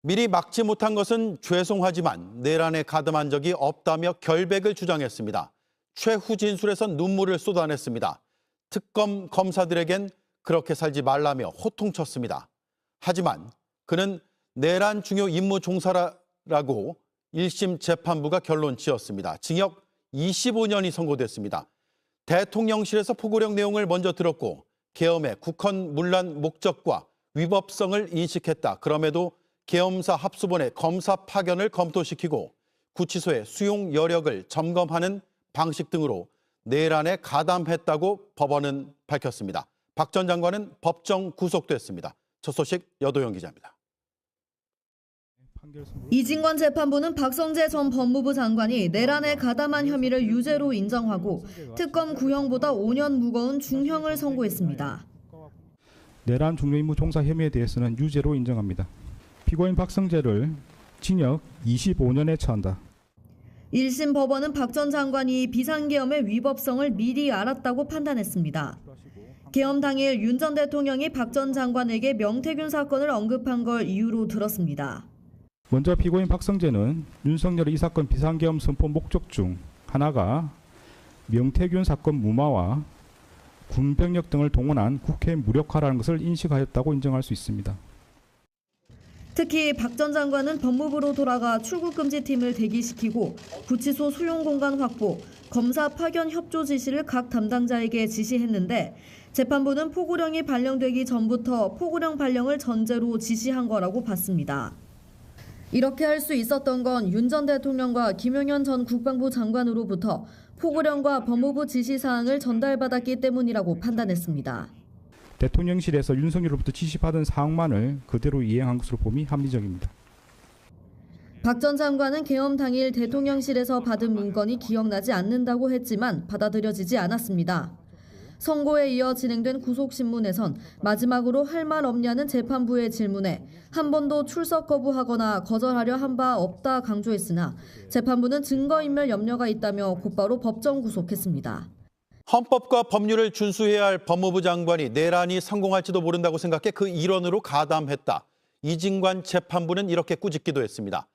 미리 막지 못한 것은 죄송하지만 내란에 가담한 적이 없다며 결백을 주장했습니다. 최후 진술에선 눈물을 쏟아냈습니다. 특검 검사들에겐 그렇게 살지 말라며 호통쳤습니다. 하지만 그는 내란 중요 임무 종사라고 1심 재판부가 결론 지었습니다. 징역 25년이 선고됐습니다. 대통령실에서 포고령 내용을 먼저 들었고 계엄의 국헌 문란 목적과 위법성을 인식했다. 그럼에도 계엄사 합수본의 검사 파견을 검토시키고 구치소의 수용 여력을 점검하는 방식 등으로 내란에 가담했다고 법원은 밝혔습니다. 박 전 장관은 법정 구속됐습니다. 첫 소식 여도영 기자입니다. 이진관 재판부는 박성재 전 법무부 장관이 내란에 가담한 혐의를 유죄로 인정하고 특검 구형보다 5년 무거운 중형을 선고했습니다. 내란 중요임무 종사 혐의에 대해서는 유죄로 인정합니다. 피고인 박성재를 징역 25년에 처한다. 1심 법원은 박 전 장관이 비상계엄의 위법성을 미리 알았다고 판단했습니다. 계엄 당일 윤 전 대통령이 박 전 장관에게 명태균 사건을 언급한 걸 이유로 들었습니다. 먼저 피고인 박성재는 윤석열의 이 사건 비상계엄 선포 목적 중 하나가 명태균 사건 무마와 군병력 등을 동원한 국회 무력화라는 것을 인식하였다고 인정할 수 있습니다. 특히 박 전 장관은 법무부로 돌아가 출국금지팀을 대기시키고 구치소 수용공간 확보, 검사 파견 협조 지시를 각 담당자에게 지시했는데 재판부는 포고령이 발령되기 전부터 포고령 발령을 전제로 지시한 거라고 봤습니다. 이렇게 할 수 있었던 건 윤 전 대통령과 김용현 전 국방부 장관으로부터 포고령과 법무부 지시사항을 전달받았기 때문이라고 판단했습니다. 대통령실에서 윤석열로부터 지시받은 사항만을 그대로 이행한 것으로 봄이 합리적입니다. 박 전 장관은 계엄 당일 대통령실에서 받은 문건이 기억나지 않는다고 했지만 받아들여지지 않았습니다. 선고에 이어 진행된 구속신문에선 마지막으로 할 말 없냐는 재판부의 질문에 한 번도 출석 거부하거나 거절하려 한 바 없다 강조했으나 재판부는 증거인멸 염려가 있다며 곧바로 법정 구속했습니다. 헌법과 법률을 준수해야 할 법무부 장관이 내란이 성공할지도 모른다고 생각해 그 일원으로 가담했다. 이진관 재판부는 이렇게 꾸짖기도 했습니다.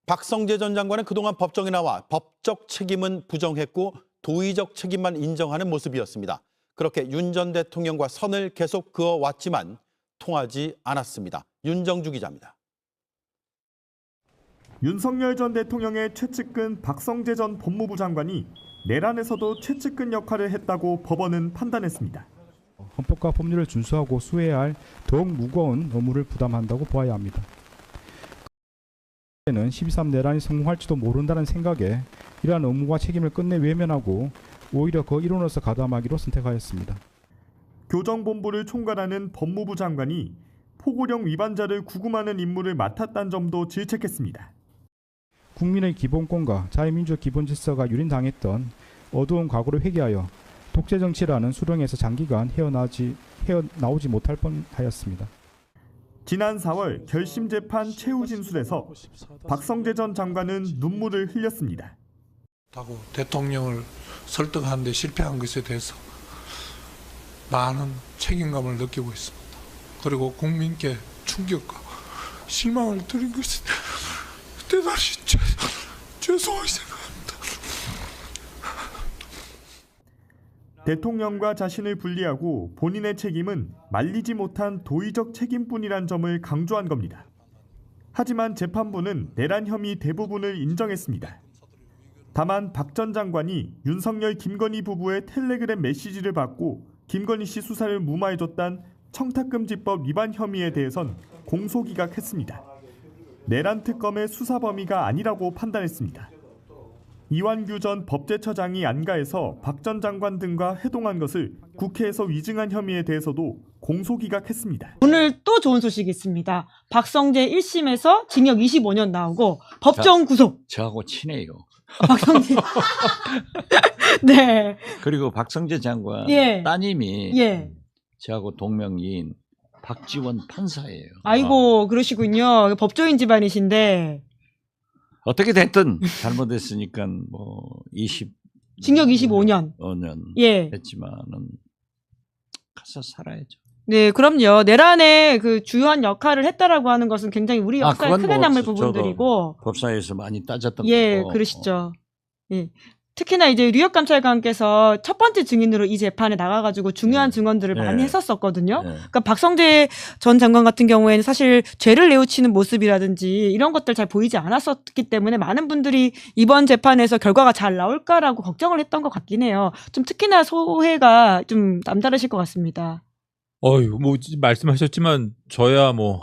박성재 전 장관은 그동안 법정에 나와 법적 책임은 부정했고 도의적 책임만 인정하는 모습이었습니다. 그렇게 윤 전 대통령과 선을 계속 그어왔지만 통하지 않았습니다. 윤정주 기자입니다. 윤석열 전 대통령의 최측근 박성재 전 법무부 장관이 내란에서도 최측근 역할을 했다고 법원은 판단했습니다. 헌법과 법률을 준수하고 수해야 할 더욱 무거운 업무를 부담한다고 보아야 합니다. 는 12.3 내란이 성공할지도 모른다는 생각에 이러한 업무와 책임을 끝내 외면하고 오히려 그 일원으로서 가담하기로 선택하였습니다. 교정본부를 총괄하는 법무부 장관이 포고령 위반자를 구금하는 임무를 맡았다는 점도 질책했습니다. 국민의 기본권과 자유민주적 기본질서가 유린당했던 어두운 과거를 회개하여 독재정치라는 수렁에서 장기간 헤어나오지 못할 뻔하였습니다. 지난 4월 결심 재판 최후 진술에서 박성재 전 장관은 눈물을 흘렸습니다. 대통령을 설득하는 데 실패한 것에 대해서 많은 책임감을 느끼고 있습니다. 그리고 국민께 충격과 실망을 드린 것이 대단히 죄송하게 생각합니다. 대통령과 자신을 분리하고 본인의 책임은 말리지 못한 도의적 책임뿐이란 점을 강조한 겁니다. 하지만 재판부는 내란 혐의 대부분을 인정했습니다. 다만 박 전 장관이 윤석열 김건희 부부의 텔레그램 메시지를 받고 김건희 씨 수사를 무마해줬단 청탁금지법 위반 혐의에 대해선 공소기각했습니다. 내란 특검의 수사 범위가 아니라고 판단했습니다. 이완규 전 법제처장이 안가에서 박 전 장관 등과 회동한 것을 국회에서 위증한 혐의에 대해서도 공소기각했습니다. 오늘 또 좋은 소식이 있습니다. 박성재 1심에서 징역 25년 나오고 법정 구속. 저하고 친해요. 박성재. 네. 그리고 박성재 장관 예. 따님이 예. 저하고 동명이인 박지원 판사예요. 아이고, 그러시군요. 법조인 집안이신데. 어떻게 됐든 잘못했으니까 뭐 징역 25년. 5년 예. 했지만은 가서 살아야죠. 네, 그럼요. 내란의 그 주요한 역할을 했다라고 하는 것은 굉장히 우리 역사에 그건 크게 뭐 남을 저도 부분들이고, 법사위에서 많이 따졌던 예, 거고. 그러시죠. 예. 특히나 이제 뉴욕감찰관께서 첫 번째 증인으로 이 재판에 나가가지고 중요한 증언들을 많이 예. 했었었거든요. 예. 그러니까 박성재 전 장관 같은 경우에는 사실 죄를 뉘우치는 모습이라든지 이런 것들 잘 보이지 않았었기 때문에 많은 분들이 이번 재판에서 결과가 잘 나올까라고 걱정을 했던 것 같긴 해요. 좀 특히나 소회가 좀 남다르실 것 같습니다. 뭐 말씀하셨지만 저야 뭐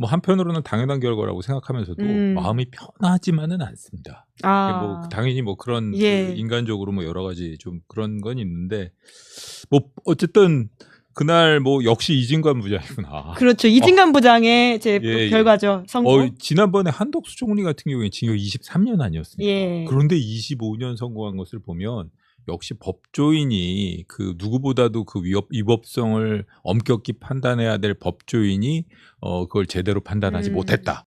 한편으로는 당연한 결과라고 생각하면서도 마음이 편하지만은 않습니다. 뭐 당연히 뭐 그런 예. 그 인간적으로 뭐 여러 가지 좀 그런 건 있는데 뭐 어쨌든 그날 뭐 역시 이진관 부장이구나. 그렇죠. 이진관 부장의 제 예. 결과죠. 선고. 지난번에 한덕수 총리 같은 경우에 징역 23년 아니었습니까? 예. 그런데 25년 선고한 것을 보면 역시 법조인이 그 누구보다도 그 위법성을 엄격히 판단해야 될 법조인이 그걸 제대로 판단하지 못했다.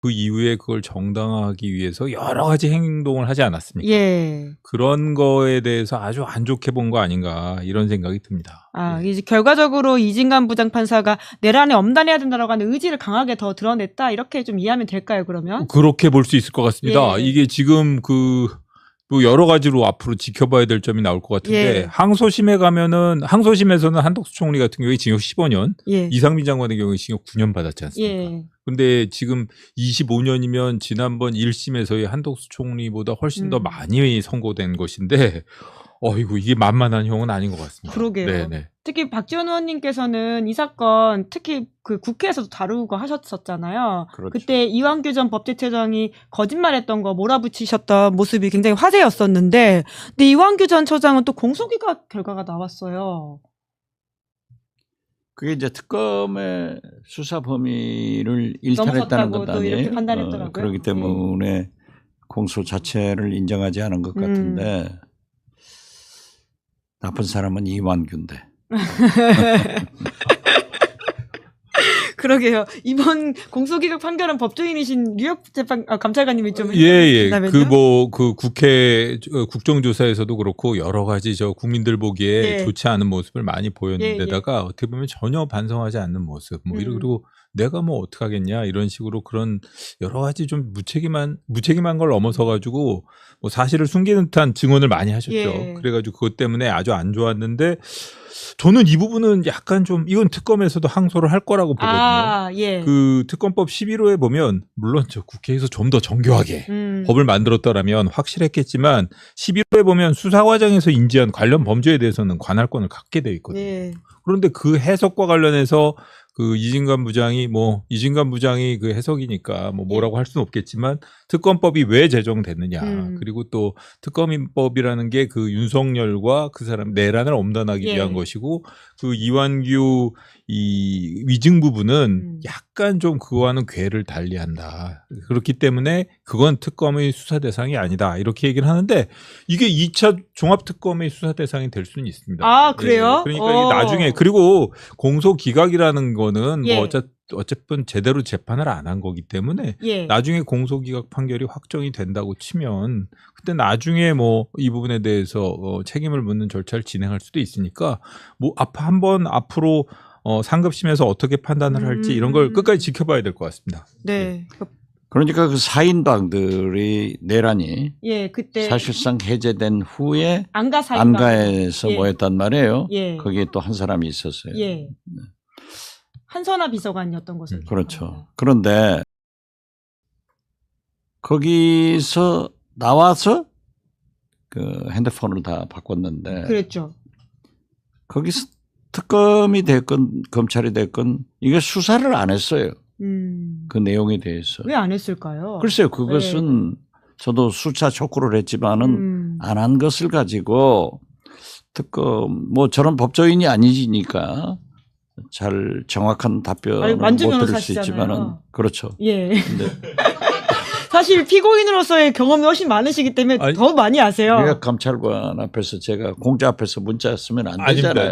그 이후에 그걸 정당화하기 위해서 여러 가지 행동을 하지 않았습니까? 예. 그런 거에 대해서 아주 안 좋게 본 거 아닌가 이런 생각이 듭니다. 예. 이제 결과적으로 이진관 부장판사가 내란에 엄단해야 된다라고 하는 의지를 강하게 더 드러냈다 이렇게 좀 이해하면 될까요? 그러면? 그렇게 볼 수 있을 것 같습니다. 예. 이게 지금 뭐 여러 가지로 앞으로 지켜봐야 될 점이 나올 것 같은데 예. 항소심에서는 한덕수 총리 같은 경우에 징역 15년, 예. 이상민 장관의 경우에 징역 9년 받았지 않습니까? 예. 근데 지금 25년이면 지난번 1심에서의 한덕수 총리보다 훨씬 더 많이 선고된 것인데 이게 만만한 형은 아닌 것 같습니다. 그러게요. 네네. 특히 박지원 의원님께서는 이 사건 특히 그 국회에서도 다루고 하셨었잖아요. 그렇죠. 그때 이완규 전 법제처장이 거짓말했던 거 몰아붙이셨던 모습이 굉장히 화제였었는데, 근데 이완규 전 처장은 또 공소기각 결과가 나왔어요. 그게 이제 특검의 수사 범위를 일탈했다는 넘어섰다고 것 또 이렇게 아니에요? 판단했더라고요. 그렇기 때문에 공소 자체를 인정하지 않은 것 같은데 나쁜 사람은 이완규인데. 그러게요. 이번 공소기각 판결은 법조인이신 뉴욕 감찰관님이 좀 예. 해주신다면요? 그 국회 국정조사에서도 그렇고 여러 가지 국민들 보기에 예. 좋지 않은 모습을 많이 보였는데다가 어떻게 보면 전혀 반성하지 않는 모습, 뭐 그리고 내가 뭐 어떡하겠냐 이런 식으로 그런 여러 가지 좀 무책임한 걸 넘어서 가지고 뭐 사실을 숨기는 듯한 증언을 많이 하셨죠. 예. 그래가지고 그것 때문에 아주 안 좋았는데 저는 이 부분은 약간 좀 이건 특검에서도 항소를 할 거라고 보거든요. 예. 그 특검법 11호에 보면 물론 국회에서 좀 더 정교하게 법을 만들었더라면 확실했겠지만 11호에 보면 수사 과정에서 인지한 관련 범죄에 대해서는 관할권을 갖게 돼 있거든요. 예. 그런데 그 해석과 관련해서 그 이진관 부장이 그 해석이니까 뭐라고 할 수는 없겠지만 특검법이 왜 제정됐느냐. 그리고 또 특검법이라는 게 그 윤석열과 그 사람 내란을 엄단하기 예. 위한 것이고 그 이완규 이 위증 부분은 약간 좀 그거와는 궤를 달리한다. 그렇기 때문에 그건 특검의 수사 대상이 아니다. 이렇게 얘기를 하는데 이게 2차 종합특검의 수사 대상이 될 수는 있습니다. 아, 그래요? 그러니까 이게 나중에 그리고 공소 기각이라는 거는 예. 뭐 어쨌든 제대로 재판을 안 한 거기 때문에 예. 나중에 공소 기각 판결이 확정이 된다고 치면 그때 나중에 뭐 이 부분에 대해서 책임을 묻는 절차를 진행할 수도 있으니까 뭐 한번 앞으로 상급심에서 어떻게 판단을 할지 이런 걸 끝까지 지켜봐야 될 것 같습니다. 네. 그러니까 그 사인방들이 내란이 예, 그때 사실상 해제된 후에 안가에서 안가에서 예. 모였단 말이에요. 예. 거기에 또 한 사람이 있었어요. 예. 한선아 비서관이었던 것을 그렇죠. 기억합니다. 그런데 거기서 나와서 그 핸드폰을 다 바꿨는데 그랬죠. 거기서 특검이 됐건 검찰이 됐건 이게 수사를 안 했어요. 그 내용에 대해서. 왜 안 했을까요? 글쎄요. 그것은 저도 수차 촉구를 했지만은 안 한 것을 가지고 특검 뭐 저런 법조인이 아니니까 잘 정확한 답변을 못 들을 수 있지만은 그렇죠. 예. 근데 사실 피고인으로서의 경험이 훨씬 많으시기 때문에 더 많이 아세요. 뉴욕 감찰관 앞에서 제가 공자 앞에서 문자 쓰면 안 되잖아요.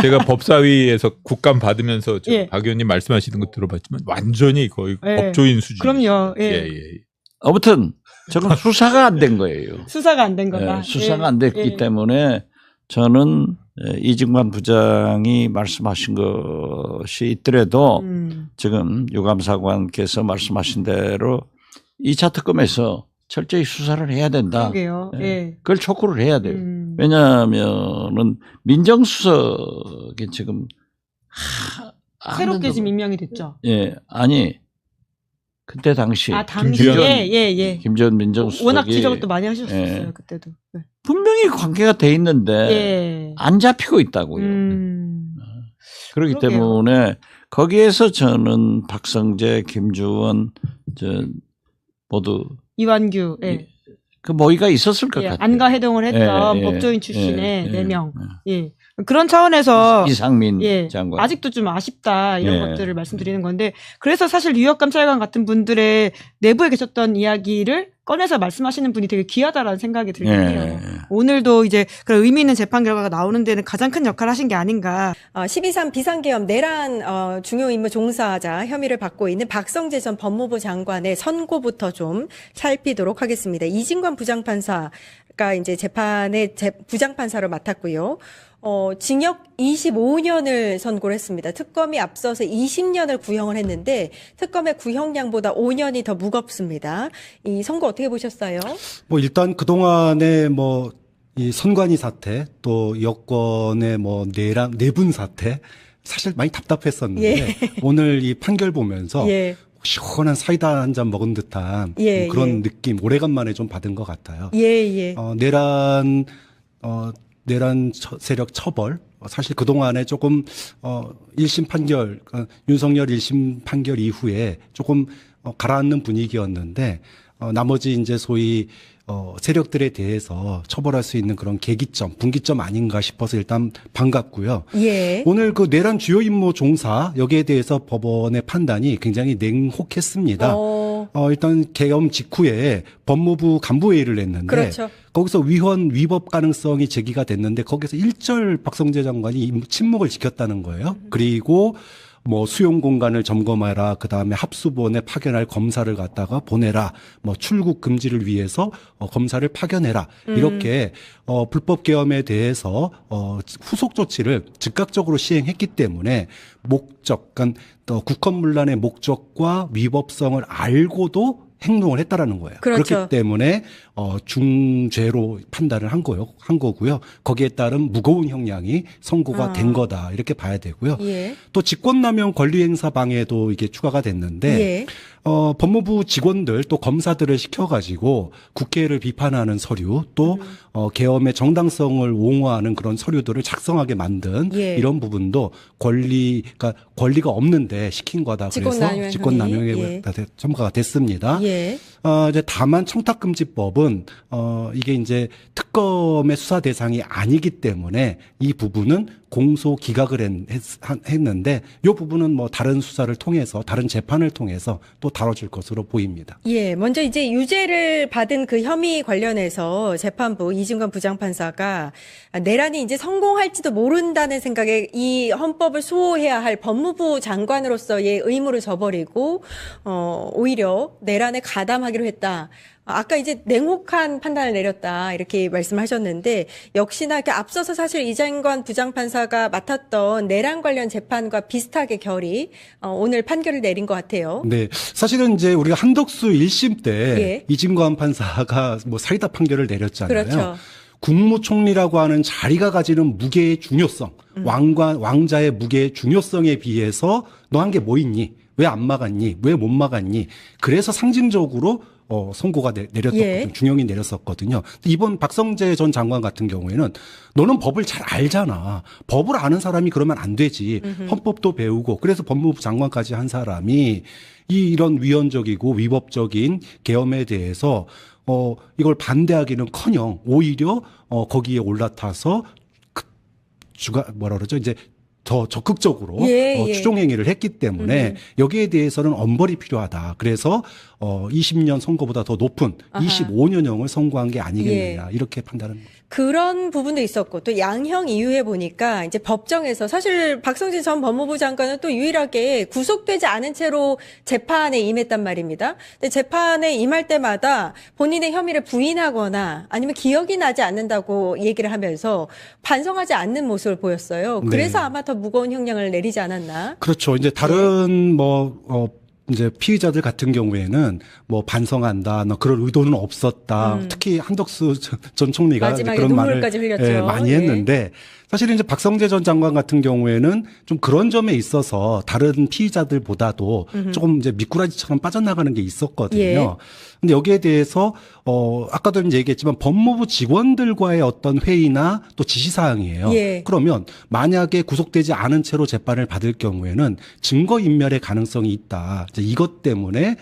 제가 법사위에서 국감 받으면서 예. 박 의원님 말씀하시는 거 들어봤지만 완전히 거의 예. 법조인 수준. 그럼요. 예. 예. 아무튼 저건 수사가 안 된 거예요. 수사가 안 된 거다. 수사가 안 됐기 때문에 저는 이진관 부장이 말씀하신 것이 있더라도 지금 유감사관께서 말씀하신 대로 2차 특검에서 철저히 수사를 해야 된다. 그러게요. 예. 그걸 촉구를 해야 돼요. 왜냐하면은 민정수석이 지금 새롭게 지금 임명이 됐죠. 예, 아니 그때 당시 당시에 김전 민정수석이 워낙 지적을 또 많이 하셨었어요. 그때도. 네. 분명히 관계가 돼 있는데 예. 안 잡히고 있다고요. 그렇기 그러게요. 때문에 거기에서 저는 박성재, 김주원 모두 이완규. 예. 그 모의가 있었을 것 예, 같아요. 안가 해동을 했던 예, 예, 법조인 출신의 예, 4명. 예. 그런 차원에서 이상민 예, 장관. 아직도 좀 아쉽다 이런 예. 것들을 말씀드리는 건데 그래서 사실 유역감찰관 같은 분들의 내부에 계셨던 이야기를 꺼내서 말씀하시는 분이 되게 귀하다라는 생각이 들긴 해요. 오늘도 이제 그런 의미 있는 재판 결과가 나오는 데는 가장 큰 역할을 하신 게 아닌가. 12.3 비상계엄 내란 중요 임무 종사자 혐의를 받고 있는 박성재 전 법무부 장관의 선고부터 좀 살피도록 하겠습니다. 이진관 부장판사가 이제 재판의 부장판사를 맡았고요. 징역 25년을 선고를 했습니다. 특검이 앞서서 20년을 구형을 했는데 특검의 구형량보다 5년이 더 무겁습니다. 이 선고 어떻게 보셨어요? 뭐 일단 그동안에 이 선관위 사태 또 여권의 내분 사태 사실 많이 답답했었는데 예. 오늘 이 판결 보면서 예. 시원한 사이다 한 잔 먹은 듯한 예, 그런 느낌 오래간만에 좀 받은 것 같아요. 예. 내란 세력 처벌 사실 그동안에 조금 1심 판결 윤석열 1심 판결 이후에 조금 가라앉는 분위기였는데 나머지 이제 소위 세력들에 대해서 처벌할 수 있는 그런 계기점, 분기점 아닌가 싶어서 일단 반갑고요. 예. 오늘 그 내란 주요 임무 종사 여기에 대해서 법원의 판단이 굉장히 냉혹했습니다. 일단 계엄 직후에 법무부 간부회의를 했는데 그렇죠. 거기서 위헌 위법 가능성이 제기가 됐는데 거기서 일절 박성재 장관이 침묵을 지켰다는 거예요. 그리고 수용 공간을 점검하라. 그다음에 합수본에 파견할 검사를 갖다가 보내라. 출국 금지를 위해서 검사를 파견해라. 이렇게 불법 계엄에 대해서 후속 조치를 즉각적으로 시행했기 때문에 목적, 그러니까 국헌문란의 목적과 위법성을 알고도 행동을 했다라는 거예요. 그렇죠. 그렇기 때문에 중죄로 판단을 한 거고요. 거기에 따른 무거운 형량이 선고가 된 거다 이렇게 봐야 되고요. 예. 또 직권남용 권리행사 방해도 이게 추가가 됐는데 예. 법무부 직원들 또 검사들을 시켜가지고 국회를 비판하는 서류 또 계엄의 정당성을 옹호하는 그런 서류들을 작성하게 만든 예. 이런 부분도 권리가 없는데 시킨 거다. 그래서 직권남용에 첨가가 됐습니다. 예. 이제 다만 청탁금지법은 이게 이제 특검의 수사 대상이 아니기 때문에 이 부분은 공소 기각을 했는데 이 부분은 다른 수사를 통해서 다른 재판을 통해서 또 다뤄질 것으로 보입니다. 예, 먼저 이제 유죄를 받은 그 혐의 관련해서 재판부 이진관 부장판사가 내란이 이제 성공할지도 모른다는 생각에 이 헌법을 수호해야 할 법무부 장관으로서의 의무를 저버리고 오히려 내란에 가담하기로 했다. 아까 이제 냉혹한 판단을 내렸다 이렇게 말씀하셨는데 역시나 이렇게 앞서서 사실 이진관 부장판사가 맡았던 내란 관련 재판과 비슷하게 결이 오늘 판결을 내린 것 같아요. 네, 사실은 이제 우리가 한덕수 1심 때 예. 이진관 판사가 사이다 판결을 내렸잖아요. 그렇죠. 국무총리라고 하는 자리가 가지는 무게의 중요성, 왕자의 무게의 중요성에 비해서 너 한 게 뭐 있니? 왜 안 막았니? 왜 못 막았니? 그래서 상징적으로 선고가 내렸었거든요. 예. 중형이 내렸었거든요. 이번 박성재 전 장관 같은 경우에는 너는 법을 잘 알잖아. 법을 아는 사람이 그러면 안 되지. 헌법도 배우고 그래서 법무부 장관까지 한 사람이 이런 위헌적이고 위법적인 계엄에 대해서 이걸 반대하기는커녕 오히려 거기에 올라타서 이제 더 적극적으로 예. 추종 행위를 했기 때문에 여기에 대해서는 엄벌이 필요하다. 그래서 20년 선고보다 더 높은 아하. 25년형을 선고한 게 아니겠느냐 이렇게 판단하는 거죠. 그런 부분도 있었고 또 양형 이후에 보니까 이제 법정에서 사실 박성진 전 법무부 장관은 또 유일하게 구속되지 않은 채로 재판에 임했단 말입니다. 근데 재판에 임할 때마다 본인의 혐의를 부인하거나 아니면 기억이 나지 않는다고 얘기를 하면서 반성하지 않는 모습을 보였어요. 그래서 네. 아마 더 무거운 형량을 내리지 않았나. 그렇죠. 이제 다른 이제 피의자들 같은 경우에는 뭐 반성한다, 그럴 의도는 없었다. 특히 한덕수 전 총리가 마지막에 그런 말을 눈물까지 흘렸죠. 많이 했는데 사실은 이제 박성재 전 장관 같은 경우에는 좀 그런 점에 있어서 다른 피의자들보다도 조금 이제 미꾸라지처럼 빠져나가는 게 있었거든요. 예. 근데 여기에 대해서 아까도 이제 얘기했지만 법무부 직원들과의 어떤 회의나 또 지시사항이에요. 예. 그러면 만약에 구속되지 않은 채로 재판을 받을 경우에는 증거인멸의 가능성이 있다. 이제 이것 때문에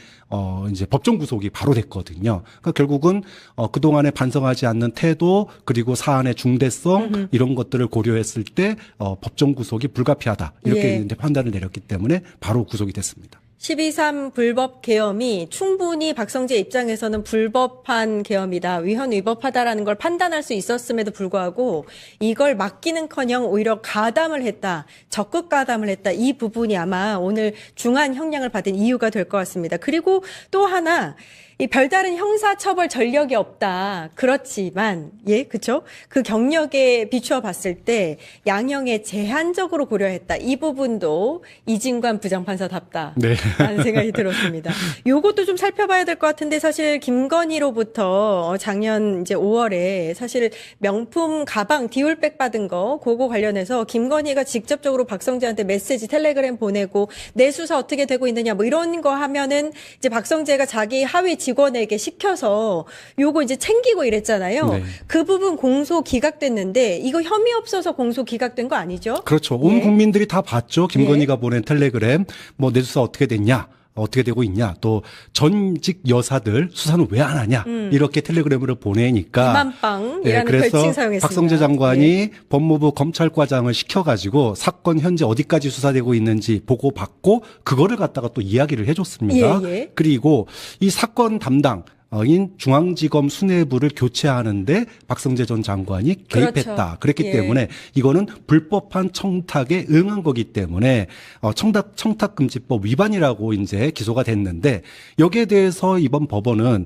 이제 법정 구속이 바로 됐거든요. 그러니까 결국은 그동안에 반성하지 않는 태도 그리고 사안의 중대성 이런 것들을 고려했을 때 법정 구속이 불가피하다. 이렇게 예. 이제 판단을 내렸기 때문에 바로 구속이 됐습니다. 12.3 불법 계엄이 충분히 박성재 입장에서는 불법한 계엄이다, 위헌 위법하다라는 걸 판단할 수 있었음에도 불구하고 이걸 맡기는커녕 오히려 가담을 했다, 적극 가담을 했다, 이 부분이 아마 오늘 중한 형량을 받은 이유가 될 것 같습니다. 그리고 또 하나, 이 별다른 형사처벌 전력이 없다. 그렇지만, 예, 그쵸? 그 경력에 비추어 봤을 때 양형에 제한적으로 고려했다. 이 부분도 이진관 부장판사답다. 네. 라는 생각이 들었습니다. 요것도 좀 살펴봐야 될 것 같은데 사실 김건희로부터 작년 이제 5월에 사실 명품 가방 디올백 받은 거 그거 관련해서 김건희가 직접적으로 박성재한테 메시지 텔레그램 보내고 내 수사 어떻게 되고 있느냐 뭐 이런 거 하면은 이제 박성재가 자기 하위 직원에게 시켜서 요거 이제 챙기고 이랬잖아요. 네. 그 부분 공소 기각됐는데 이거 혐의 없어서 공소 기각된 거 아니죠? 그렇죠. 온 예. 국민들이 다 봤죠. 김건희가 보낸 텔레그램. 뭐 내 수사 어떻게 됐냐. 어떻게 되고 있냐. 또 전직 여사들 수사는 왜 안 하냐. 이렇게 텔레그램을 보내니까. 이만빵이라는 그래서 별칭 사용했습니다. 박성재 장관이 법무부 검찰과장을 시켜가지고 사건 현재 어디까지 수사되고 있는지 보고받고 그거를 갖다가 또 이야기를 해줬습니다. 예, 예. 그리고 이 사건 담당 인 중앙지검 수뇌부를 교체하는데 박성재 전 장관이 개입했다. 그렇죠. 그랬기 예. 때문에 이거는 불법한 청탁에 응한 거기 때문에 청탁금지법 위반이라고 이제 기소가 됐는데 여기에 대해서 이번 법원은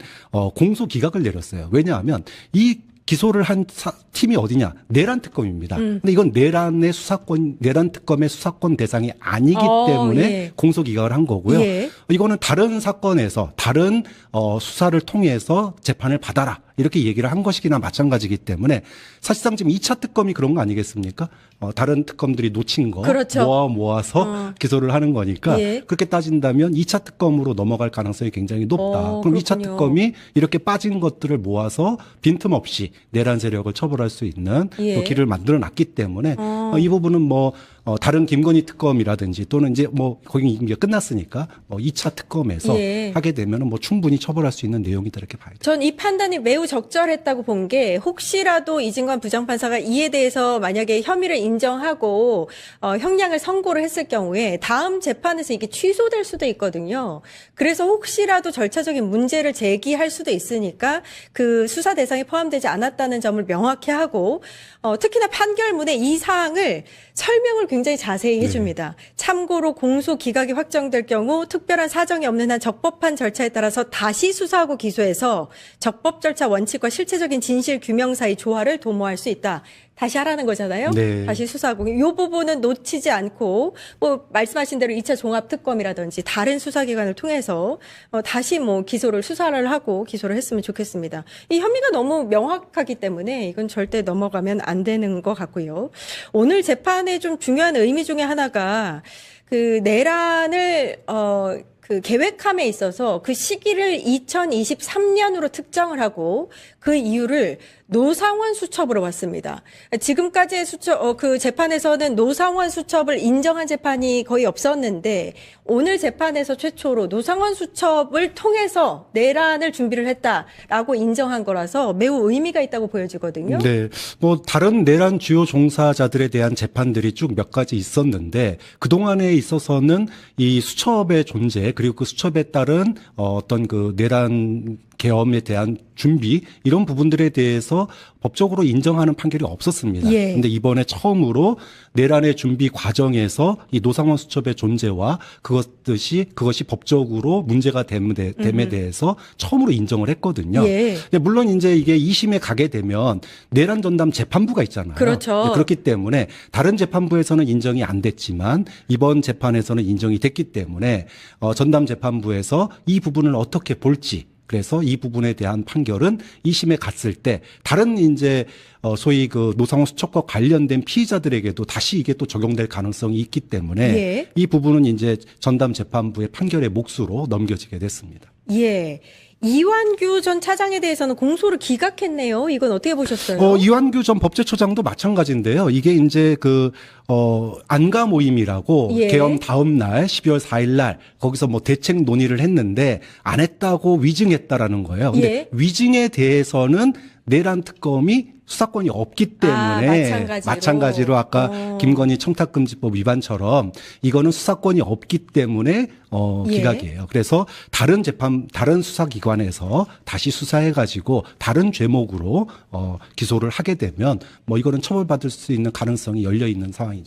공소 기각을 내렸어요. 왜냐하면 이 기소를 한 팀이 어디냐? 내란 특검입니다. 근데 이건 내란 특검의 수사권 대상이 아니기 때문에 예. 공소 기각을 한 거고요. 예. 이거는 다른 사건에서 다른 수사를 통해서 재판을 받아라. 이렇게 얘기를 한 것이기나 마찬가지이기 때문에 사실상 지금 2차 특검이 그런 거 아니겠습니까? 다른 특검들이 놓친 거 그렇죠. 모아서 기소를 하는 거니까 예. 그렇게 따진다면 2차 특검으로 넘어갈 가능성이 굉장히 높다. 그럼 2차 그렇군요. 특검이 이렇게 빠진 것들을 모아서 빈틈없이 내란 세력을 처벌할 수 있는 예. 또 길을 만들어 놨기 때문에 이 부분은 뭐 다른 김건희 특검이라든지 또는 이제 뭐 거기 임기가 끝났으니까 2차 특검에서 예. 하게 되면은 뭐 충분히 처벌할 수 있는 내용이다 이렇게 봐야 돼요. 전 이 판단이 매우 적절했다고 본 게 혹시라도 이진관 부장판사가 이에 대해서 만약에 혐의를 인정하고 형량을 선고를 했을 경우에 다음 재판에서 이게 취소될 수도 있거든요. 그래서 혹시라도 절차적인 문제를 제기할 수도 있으니까 그 수사 대상에 포함되지 않았다는 점을 명확히 하고 특히나 판결문에 이 사항을 설명을 굉장히 자세히 해줍니다. 참고로 공소 기각이 확정될 경우 특별한 사정이 없는 한 적법한 절차에 따라서 다시 수사하고 기소해서 적법 절차 원칙과 실체적인 진실 규명 사이 조화를 도모할 수 있다. 다시 하라는 거잖아요. 네. 다시 수사하고 이 부분은 놓치지 않고 뭐 말씀하신 대로 2차 종합특검이라든지 다른 수사기관을 통해서 다시 뭐 수사를 하고 기소를 했으면 좋겠습니다. 이 혐의가 너무 명확하기 때문에 이건 절대 넘어가면 안 되는 것 같고요. 오늘 재판의 좀 중요한 의미 중에 하나가 그 내란을 그 계획함에 있어서 그 시기를 2023년으로 특정을 하고 그 이유를 노상원 수첩으로 왔습니다. 지금까지의 수첩, 그 재판에서는 노상원 수첩을 인정한 재판이 거의 없었는데 오늘 재판에서 최초로 노상원 수첩을 통해서 내란을 준비를 했다라고 인정한 거라서 매우 의미가 있다고 보여지거든요. 네. 뭐 다른 내란 주요 종사자들에 대한 재판들이 쭉 몇 가지 있었는데 그동안에 있어서는 이 수첩의 존재 그리고 그 수첩에 따른 어떤 그 내란 계엄에 대한 준비 이런 부분들에 대해서 법적으로 인정하는 판결이 없었습니다. 그런데 이번에 처음으로 내란의 준비 과정에서 이 노상원 수첩의 존재와 그것이 법적으로 문제가 됨에 대해서 처음으로 인정을 했거든요. 근데 물론 이제 이게 2심에 가게 되면 내란 전담 재판부가 있잖아요. 그렇죠. 그렇기 때문에 다른 재판부에서는 인정이 안 됐지만 이번 재판에서는 인정이 됐기 때문에 전담 재판부에서 이 부분을 어떻게 볼지 그래서 이 부분에 대한 판결은 2심에 갔을 때 다른 이제 소위 그 노상원 수첩과 관련된 피의자들에게도 다시 이게 또 적용될 가능성이 있기 때문에 이 부분은 이제 전담 재판부의 판결의 몫으로 넘겨지게 됐습니다. 예. 이완규 전 차장에 대해서는 공소를 기각했네요. 이건 어떻게 보셨어요? 이완규 전 법제처장도 마찬가지인데요. 이게 이제 안가 모임이라고 계엄 다음 날 12월 4일 날 거기서 뭐 대책 논의를 했는데 안 했다고 위증했다라는 거예요. 근데 위증에 대해서는 내란 특검이 수사권이 없기 때문에 마찬가지로 아까 김건희 청탁금지법 위반처럼 이거는 수사권이 없기 때문에 기각이에요. 그래서 다른 수사기관에서 다시 수사해가지고 다른 죄목으로 기소를 하게 되면 뭐 이거는 처벌받을 수 있는 가능성이 열려 있는 상황이죠.